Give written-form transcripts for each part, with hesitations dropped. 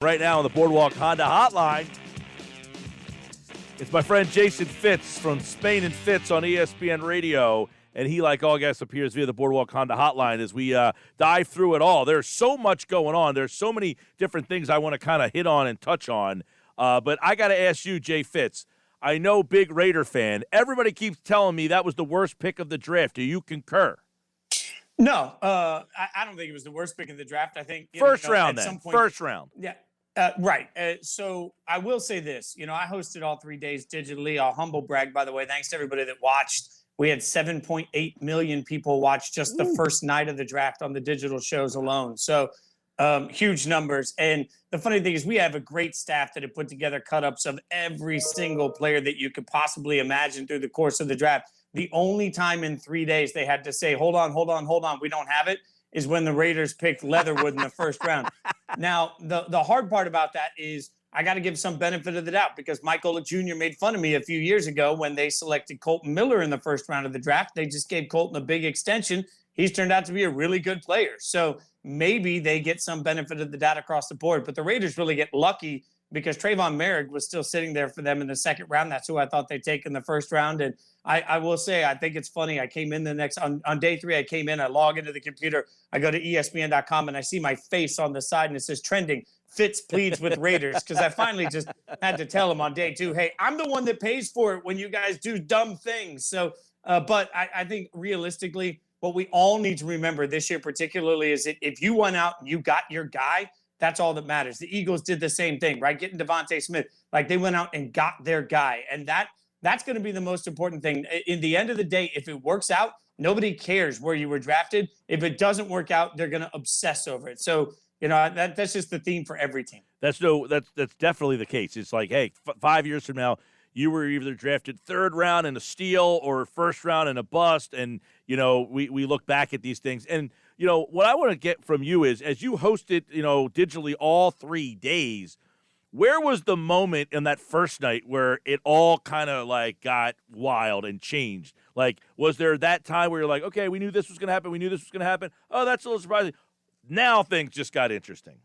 Right now on the Boardwalk Honda Hotline, it's my friend Jason Fitz from Spain and Fitz on ESPN Radio, and he, like all guests, appears via the Boardwalk Honda Hotline as we dive through it all. There's so much going on. There's so many different things I want to kind of hit on and touch on, but I got to ask you, Jay Fitz. I know, big Raider fan. Everybody keeps telling me that was the worst pick of the draft. Do you concur? No, I don't think it was the worst pick of the draft. I think first round. Yeah. Right. So I will say this, I hosted all 3 days digitally. I'll humble brag, by the way. Thanks to everybody that watched. We had 7.8 million people watch just the first night of the draft on the digital shows alone. So huge numbers. And the funny thing is we have a great staff that have put together cut-ups of every single player that you could possibly imagine through the course of the draft. The only time in 3 days they had to say, hold on, we don't have it, is when the Raiders picked Leatherwood in the first round. Now, the hard part about that is I got to give some benefit of the doubt because Mike Gill Jr. made fun of me a few years ago when they selected Colton Miller in the first round of the draft. They just gave Colton a big extension. He's turned out to be a really good player. So maybe they get some benefit of the doubt across the board. But the Raiders really get lucky because Trayvon Merrick was still sitting there for them in the second round. That's who I thought they'd take in the first round. And I will say, I think it's funny. I came in on day 3, I came in, I log into the computer, I go to ESPN.com and I see my face on the side and it says trending, Fitz pleads with Raiders. Because I finally just had to tell them on day 2, hey, I'm the one that pays for it when you guys do dumb things. So, but I think realistically, what we all need to remember this year particularly is that if you went out and you got your guy, that's all that matters. The Eagles did the same thing, right? Getting Devontae Smith, like they went out and got their guy. And that's going to be the most important thing. In the end of the day, if it works out, nobody cares where you were drafted. If it doesn't work out, they're going to obsess over it. So, that's just the theme for every team. That's definitely the case. It's like, hey, 5 years from now, you were either drafted third round in a steal or first round in a bust. And, we look back at these things. And, what I want to get from you is, as you hosted, digitally all 3 days, where was the moment in that first night where it all kind of like got wild and changed? Like, was there that time where you're like, okay, we knew this was going to happen. Oh, that's a little surprising. Now things just got interesting.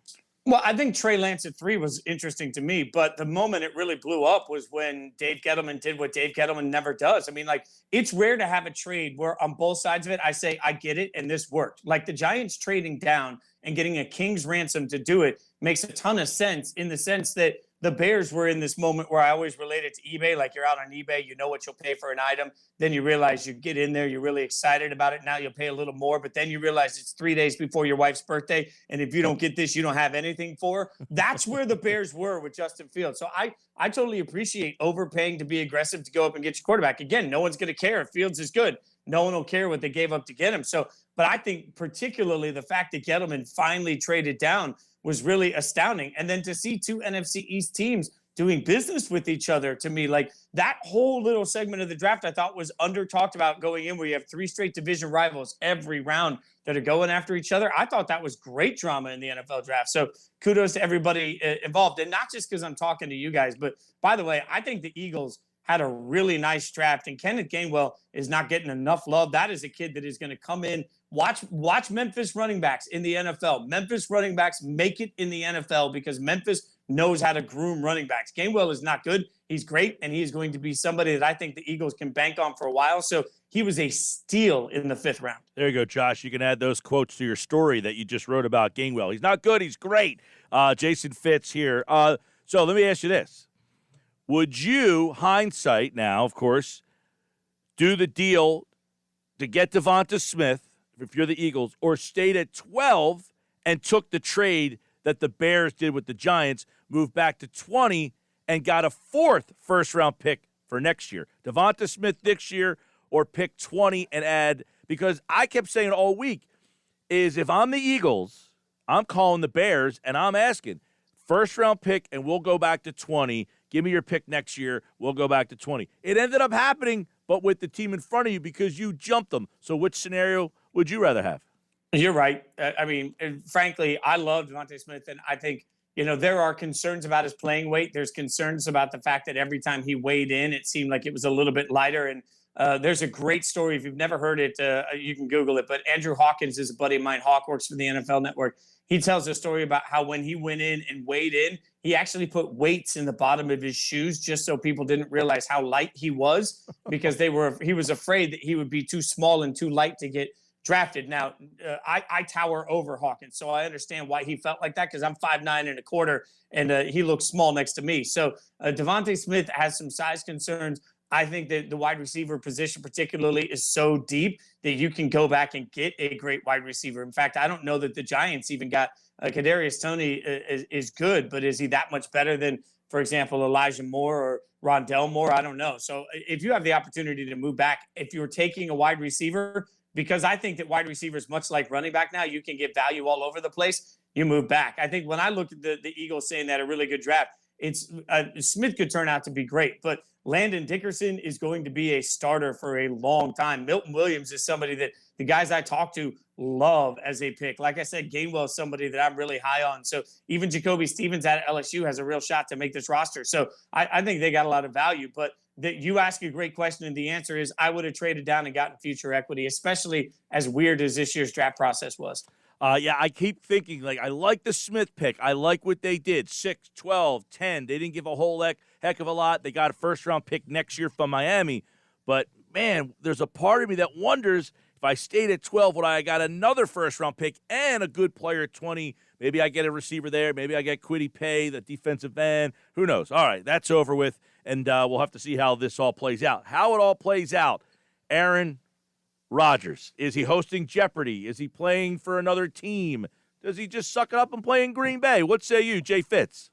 Well, I think Trey Lance at 3 was interesting to me, but the moment it really blew up was when Dave Gettleman did what Dave Gettleman never does. I mean, it's rare to have a trade where on both sides of it, I say, I get it, and this worked. Like the Giants trading down and getting a king's ransom to do it makes a ton of sense in the sense that the Bears were in this moment where I always relate it to eBay. Like you're out on eBay, you know what you'll pay for an item. Then you realize you get in there, you're really excited about it. Now you'll pay a little more, but then you realize it's 3 days before your wife's birthday. And if you don't get this, you don't have anything for her. That's where the Bears were with Justin Fields. So I totally appreciate overpaying to be aggressive to go up and get your quarterback. Again, no one's going to care if Fields is good. No one will care what they gave up to get him. So, but I think particularly the fact that Gettleman finally traded down was really astounding. And then to see 2 NFC East teams doing business with each other, to me, like that whole little segment of the draft I thought was under talked about going in, where you have 3 straight division rivals every round that are going after each other. I thought that was great drama in the NFL draft. So kudos to everybody involved. And not just because I'm talking to you guys, but by the way, I think the Eagles had a really nice draft, and Kenneth Gainwell is not getting enough love. That is a kid that is going to come in. Watch Memphis running backs in the NFL. Memphis running backs make it in the NFL because Memphis knows how to groom running backs. Gainwell is not good. He's great, and he's going to be somebody that I think the Eagles can bank on for a while. So he was a steal in the 5th round. There you go, Josh. You can add those quotes to your story that you just wrote about Gainwell. He's not good. He's great. Jason Fitz here. So let me ask you this. Would you, hindsight now, of course, do the deal to get Devonta Smith, if you're the Eagles, or stayed at 12 and took the trade that the Bears did with the Giants, moved back to 20, and got a 4th first-round pick for next year? Devonta Smith this year, or pick 20 and add, because I kept saying all week, is if I'm the Eagles, I'm calling the Bears, and I'm asking, first-round pick, and we'll go back to 20. Give me your pick next year. We'll go back to 20. It ended up happening, but with the team in front of you because you jumped them. So which scenario would you rather have? You're right. I mean, frankly, I love Devontae Smith, and I think, there are concerns about his playing weight. There's concerns about the fact that every time he weighed in, it seemed like it was a little bit lighter. And There's a great story. If you've never heard it, you can Google it. But Andrew Hawkins is a buddy of mine. Hawk works for the NFL Network. He tells a story about how when he went in and weighed in, he actually put weights in the bottom of his shoes just so people didn't realize how light he was, because he was afraid that he would be too small and too light to get drafted. Now, I tower over Hawkins, so I understand why he felt like that, because I'm 5'9 1/4, and he looks small next to me. So Devontae Smith has some size concerns. I think that the wide receiver position particularly is so deep that you can go back and get a great wide receiver. In fact, I don't know that the Giants even got Kadarius Toney is good, but is he that much better than, for example, Elijah Moore or Rondell Moore? I don't know. So if you have the opportunity to move back, if you're taking a wide receiver, because I think that wide receivers, much like running back now, you can get value all over the place, you move back. I think when I look at the Eagles saying that a really good draft, it's Smith could turn out to be great, but Landon Dickerson is going to be a starter for a long time. Milton Williams is somebody that the guys I talk to love as a pick. Like I said, Gainwell is somebody that I'm really high on. So even Jacoby Stevens at LSU has a real shot to make this roster. So I think they got a lot of value. But that you ask a great question, and the answer is I would have traded down and gotten future equity, especially as weird as this year's draft process was. Yeah, I keep thinking, like, I like the Smith pick. I like what they did. 6, 12, 10. They didn't give a whole heck of a lot. They got a first-round pick next year from Miami. But, man, there's a part of me that wonders if I stayed at 12, would I got another first-round pick and a good player at 20? Maybe I get a receiver there. Maybe I get Kwity Paye, the defensive end. Who knows? All right, that's over with, and we'll have to see how this all plays out. How it all plays out, Aaron Rodgers, is he hosting Jeopardy? Is he playing for another team? Does he just suck it up and play in Green Bay? What say you, Jay Fitz?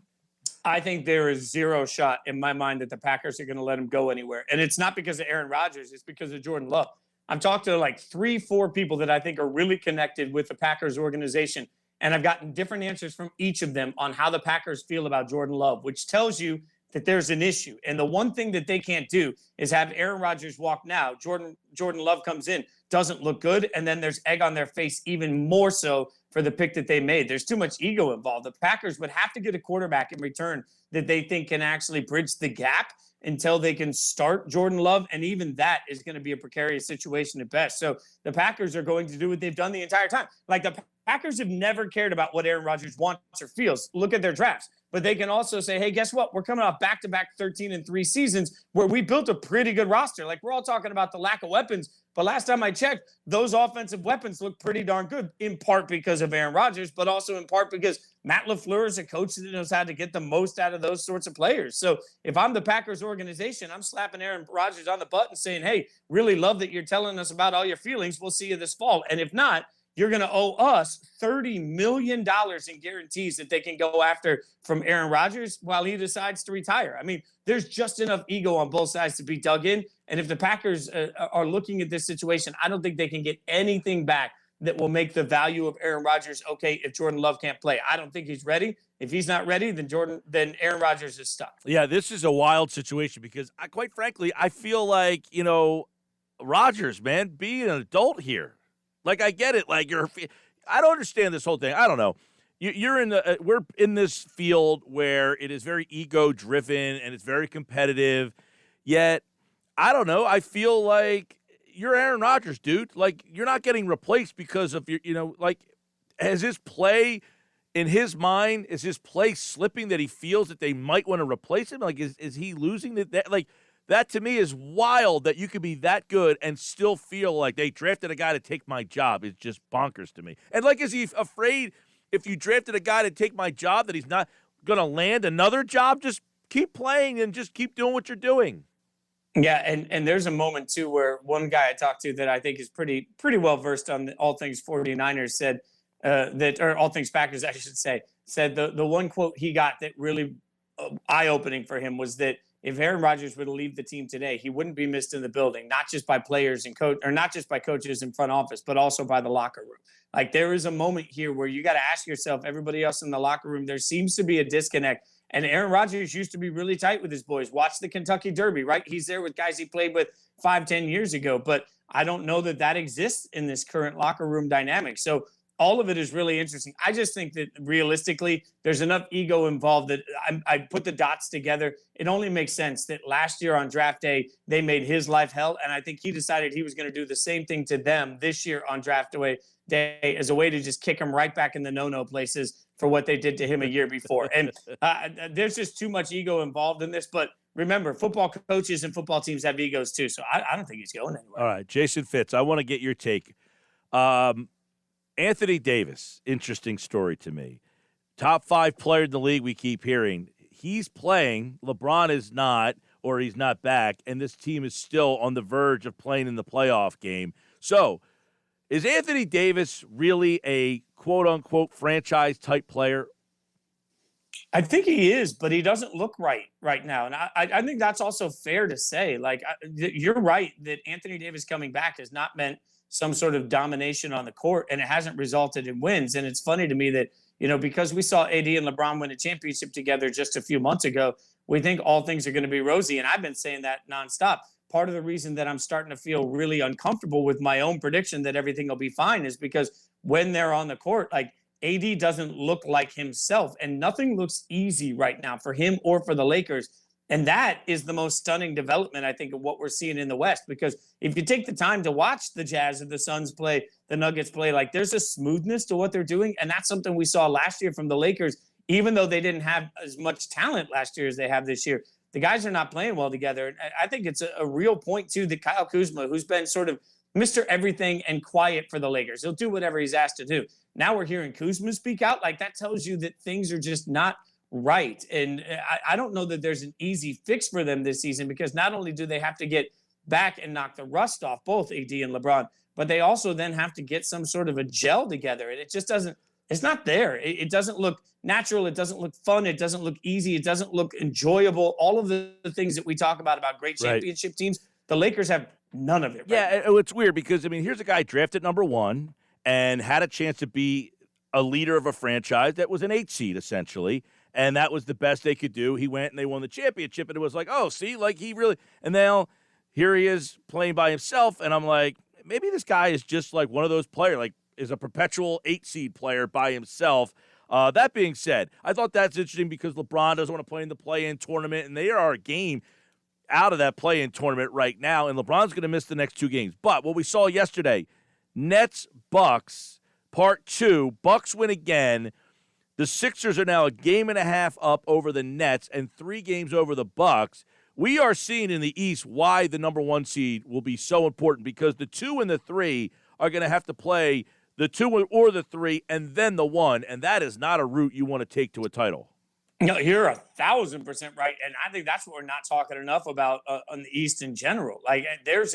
I think there is zero shot in my mind that the Packers are going to let him go anywhere. And it's not because of Aaron Rodgers. It's because of Jordan Love. I've talked to like 3-4 people that I think are really connected with the Packers organization, and I've gotten different answers from each of them on how the Packers feel about Jordan Love, which tells you that there's an issue. And the one thing that they can't do is have Aaron Rodgers walk now. Jordan Love comes in, doesn't look good, and then there's egg on their face even more so for the pick that they made. There's too much ego involved. The Packers would have to get a quarterback in return that they think can actually bridge the gap until they can start Jordan Love, and even that is going to be a precarious situation at best. So the Packers are going to do what they've done the entire time. Like, the Packers have never cared about what Aaron Rodgers wants or feels. Look at their drafts. But they can also say, hey, guess what? We're coming off back-to-back 13-3 seasons where we built a pretty good roster. Like, we're all talking about the lack of weapons, but last time I checked, those offensive weapons look pretty darn good, in part because of Aaron Rodgers, but also in part because Matt LaFleur is a coach that knows how to get the most out of those sorts of players. So if I'm the Packers organization, I'm slapping Aaron Rodgers on the butt and saying, hey, really love that you're telling us about all your feelings. We'll see you this fall. And if not, you're going to owe us $30 million in guarantees that they can go after from Aaron Rodgers while he decides to retire. I mean, there's just enough ego on both sides to be dug in. And if the Packers are looking at this situation, I don't think they can get anything back that will make the value of Aaron Rodgers okay if Jordan Love can't play. I don't think he's ready. If he's not ready, then Aaron Rodgers is stuck. Yeah, this is a wild situation because, quite frankly, I feel like, Rodgers, man, be an adult here. Like, I get it. Like, I don't understand this whole thing. I don't know. We're in this field where it is very ego-driven and it's very competitive. Yet, I don't know. I feel like you're Aaron Rodgers, dude. Like, you're not getting replaced because of your, has his play in his mind, is his play slipping that he feels that they might want to replace him? Like, is he losing that? Like, that to me is wild that you could be that good and still feel like they drafted a guy to take my job. It's just bonkers to me. And, like, is he afraid if you drafted a guy to take my job that he's not going to land another job? Just keep playing and just keep doing what you're doing. Yeah, and there's a moment, too, where one guy I talked to that I think is pretty well versed on all things 49ers said or all things Packers, I should say, said the one quote he got that really eye-opening for him was that if Aaron Rodgers were to leave the team today, he wouldn't be missed in the building, not just by players and not just by coaches in front office, but also by the locker room. Like, there is a moment here where you got to ask yourself, everybody else in the locker room, there seems to be a disconnect. And Aaron Rodgers used to be really tight with his boys. Watch the Kentucky Derby, right? He's there with guys he played with 5-10 years ago. But I don't know that exists in this current locker room dynamic. So all of it is really interesting. I just think that realistically, there's enough ego involved that I put the dots together. It only makes sense that last year on draft day, they made his life hell. And I think he decided he was going to do the same thing to them this year on draft day as a way to just kick him right back in the no-no places for what they did to him a year before. And there's just too much ego involved in this. But remember, football coaches and football teams have egos too. So I don't think he's going anywhere. All right, Jason Fitz, I want to get your take. Anthony Davis, interesting story to me. Top 5 player in the league, we keep hearing. He's playing. LeBron is not, or he's not back, and this team is still on the verge of playing in the playoff game. So, is Anthony Davis really a quote-unquote franchise-type player? I think he is, but he doesn't look right now. And I think that's also fair to say. Like, you're right that Anthony Davis coming back has not meant some sort of domination on the court, and it hasn't resulted in wins. And it's funny to me that, because we saw AD and LeBron win a championship together just a few months ago, we think all things are going to be rosy. And I've been saying that nonstop. Part of the reason that I'm starting to feel really uncomfortable with my own prediction that everything will be fine is because when they're on the court, like, AD doesn't look like himself, and nothing looks easy right now for him or for the Lakers. And that is the most stunning development, I think, of what we're seeing in the West. Because if you take the time to watch the Jazz and the Suns play, the Nuggets play, like, there's a smoothness to what they're doing. And that's something we saw last year from the Lakers, even though they didn't have as much talent last year as they have this year. The guys are not playing well together. And I think it's a real point, too, that Kyle Kuzma, who's been sort of Mr. Everything and quiet for the Lakers, he'll do whatever he's asked to do. Now we're hearing Kuzma speak out. Like, that tells you that things are just not right. And I don't know that there's an easy fix for them this season, because not only do they have to get back and knock the rust off both AD and LeBron, but they also then have to get some sort of a gel together. And it just doesn't, it's not there. It doesn't look natural. It doesn't look fun. It doesn't look easy. It doesn't look enjoyable. All of the things that we talk about great championship teams, the Lakers have none of it. Yeah, it's weird because, here's a guy drafted number 1 and had a chance to be a leader of a franchise that was an 8 seed, essentially. And that was the best they could do. He went and they won the championship, and it was like, oh, see, like, he really – and now here he is playing by himself, and I'm like, maybe this guy is just like one of those players, like, is a perpetual 8-seed player by himself. That being said, I thought that's interesting because LeBron doesn't want to play in the play-in tournament, and they are a game out of that play-in tournament right now, and LeBron's going to miss the next 2 games. But what we saw yesterday, Nets-Bucks, part 2, Bucks win again. The Sixers are now a game and a half up over the Nets and 3 games over the Bucks. We are seeing in the East why the number 1 seed will be so important, because the 2 and the 3 are going to have to play the 2 or the 3 and then the 1, and that is not a route you want to take to a title. No, you're 1,000% right. And I think that's what we're not talking enough about on the East in general. Like, there's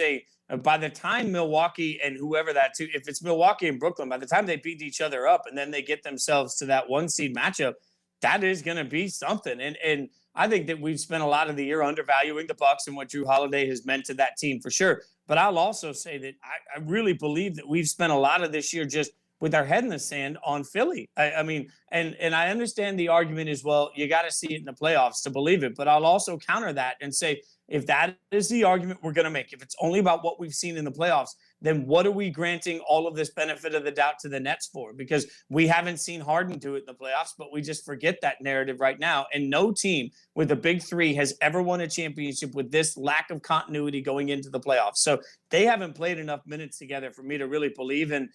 by the time Milwaukee and whoever if it's Milwaukee and Brooklyn, by the time they beat each other up and then they get themselves to that 1 seed matchup, that is going to be something. And I think that we've spent a lot of the year undervaluing the Bucks and what Drew Holiday has meant to that team for sure. But I'll also say that I really believe that we've spent a lot of this year just with our head in the sand on Philly. I mean, and I understand the argument is, well, you got to see it in the playoffs to believe it. But I'll also counter that and say, if that is the argument we're going to make, if it's only about what we've seen in the playoffs, then what are we granting all of this benefit of the doubt to the Nets for? Because we haven't seen Harden do it in the playoffs, but we just forget that narrative right now. And no team with a big 3 has ever won a championship with this lack of continuity going into the playoffs. So they haven't played enough minutes together for me to really believe in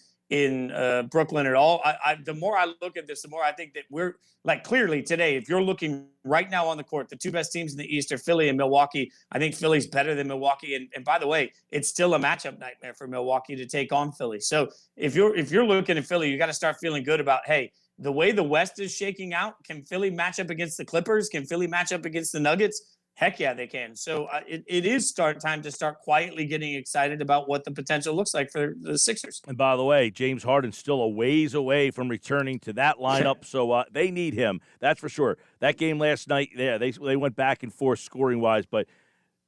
Brooklyn at all. The more I look at this, the more I think that we're like, clearly today, if you're looking right now on the court, the 2 best teams in the East are Philly and Milwaukee. I think Philly's better than Milwaukee. And by the way, it's still a matchup nightmare for Milwaukee to take on Philly. So if you're looking at Philly, you got to start feeling good about, hey, the way the West is shaking out, can Philly match up against the Clippers? Can Philly match up against the Nuggets? Heck yeah, they can. So it is time to start quietly getting excited about what the potential looks like for the Sixers. And by the way, James Harden's still a ways away from returning to that lineup, so they need him. That's for sure. That game last night, yeah, they went back and forth scoring-wise, but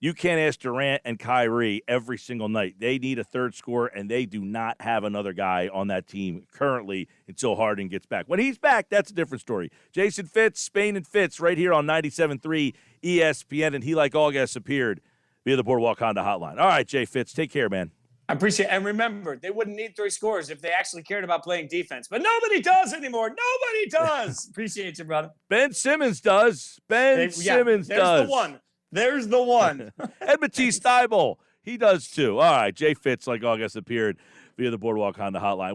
you can't ask Durant and Kyrie every single night. They need a third scorer, and they do not have another guy on that team currently until Harden gets back. When he's back, that's a different story. Jason Fitz, Spain and Fitz, right here on 97.3 ESPN, and he, like all guests, appeared via the Boardwalk Honda hotline. All right, Jay Fitz, take care, man. I appreciate it. And remember, they wouldn't need 3 scores if they actually cared about playing defense. But nobody does anymore. Nobody does. Appreciate you, brother. Ben Simmons does. Simmons there's does. the one. There's the one. And Matisse Thybulle, he does too. All right, Jay Fitz, like August, appeared via the Boardwalk Honda hotline.